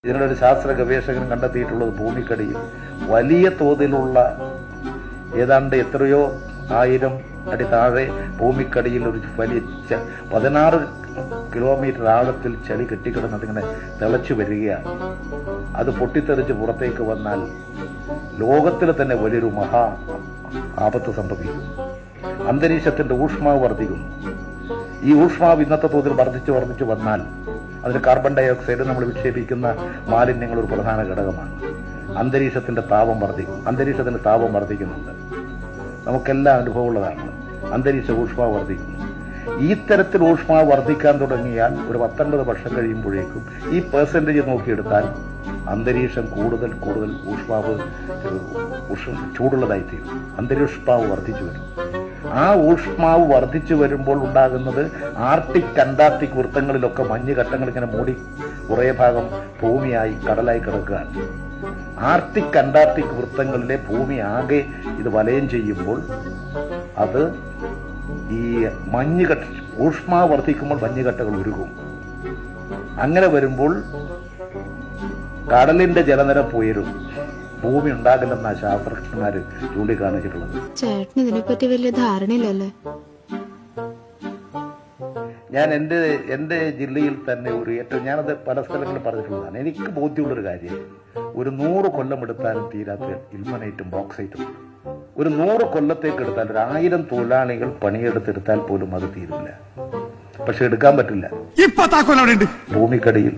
ഇതിനൊരു ശാസ്ത്ര ഗവേഷകൻ കണ്ടെത്തിയിട്ടുള്ളത് ഭൂമിക്കടിയിൽ വലിയ തോതിലുള്ള ഏതാണ്ട് എത്രയോ 1000 അടി താഴെ ഭൂമിക്കടിയിൽ ഒരു വലിയ 16 കിലോമീറ്റർ ആഴത്തിൽ ചളി കെട്ടിക്കിടന്ന് അതിങ്ങനെ തിളച്ചു വരികയാണ്. അത് പൊട്ടിത്തെറിച്ച് പുറത്തേക്ക് വന്നാൽ ലോകത്തിൽ തന്നെ വലിയൊരു മഹാ ആപത്ത് സംഭവിക്കും. അന്തരീക്ഷത്തിന്റെ ഊഷ്മാവ് വർദ്ധിക്കുന്നു. ഈ ഊഷ്മാവ് ഇന്നത്തെ തോതിൽ വർദ്ധിച്ചു വന്നാൽ അതിന് കാർബൺ ഡൈ ഓക്സൈഡ് നമ്മൾ വിക്ഷേപിക്കുന്ന മാലിന്യങ്ങൾ ഒരു പ്രധാന ഘടകമാണ്. അന്തരീക്ഷത്തിന്റെ താപം വർദ്ധിക്കും. അന്തരീക്ഷത്തിന്റെ താപം വർദ്ധിക്കുന്നുണ്ട്, നമുക്കെല്ലാം അനുഭവമുള്ളതാണ്. അന്തരീക്ഷ ഊഷ്മാവ് വർദ്ധിക്കുന്നു. ഈ തരത്തിൽ ഊഷ്മാവ് വർദ്ധിക്കാൻ തുടങ്ങിയാൽ ഒരു 19 വർഷം കഴിയുമ്പോഴേക്കും ഈ പെർസെൻറ്റേജ് നോക്കിയെടുത്താൽ അന്തരീക്ഷം കൂടുതൽ ചൂടുള്ളതായിത്തീരും. അന്തരീക്ഷമാവ് വർദ്ധിച്ചു വരും. ആ ഊഷ്മാവ് വർദ്ധിച്ചു വരുമ്പോൾ ഉണ്ടാകുന്നത് ആർട്ടിക് അന്റാർട്ടിക് വൃത്തങ്ങളിലൊക്കെ മഞ്ഞുകട്ടങ്ങൾ ഇങ്ങനെ മൂടി കുറേ ഭാഗം ഭൂമിയായി കടലായി കിടക്കുകയാണ്. ആർട്ടിക് അന്റാർട്ടിക് വൃത്തങ്ങളിലെ ഭൂമി ആകെ ഇത് വലയം ചെയ്യുമ്പോൾ അത് ഈ ഊഷ്മാവ് വർദ്ധിക്കുമ്പോൾ മഞ്ഞുകട്ടകൾ ഉരുകും. അങ്ങനെ വരുമ്പോൾ കടലിന്റെ ജലനിരപ്പ് ഉയരും. ഭൂമി ഉണ്ടാകില്ലെന്നാണ് ശാസ്ത്രജ്ഞന്മാര് ചൂണ്ടിക്കാണിച്ചിട്ടുള്ളത്. ചേട്ടന് ഇതിനെപ്പറ്റി വലിയ ധാരണയില്ലല്ലേ? ഞാൻ എൻ്റെ ജില്ലയിൽ തന്നെ ഞാനത് പല സ്ഥലങ്ങളിൽ പറഞ്ഞിട്ടുള്ളതാണ്. എനിക്ക് ബോധ്യമുള്ളൊരു കാര്യം, ഒരു 100 കൊല്ലം എടുത്താലും തീരാത്ത ഇൽമനൈറ്റും ബോക്സൈറ്റും. ഒരു 100 കൊല്ലത്തേക്ക് എടുത്താൽ 1000 തൊഴിലാളികൾ പണിയെടുത്തെടുത്താൽ പോലും അത് തീരില്ല. പക്ഷെ എടുക്കാൻ പറ്റില്ല. ഭൂമിക്കടിയിൽ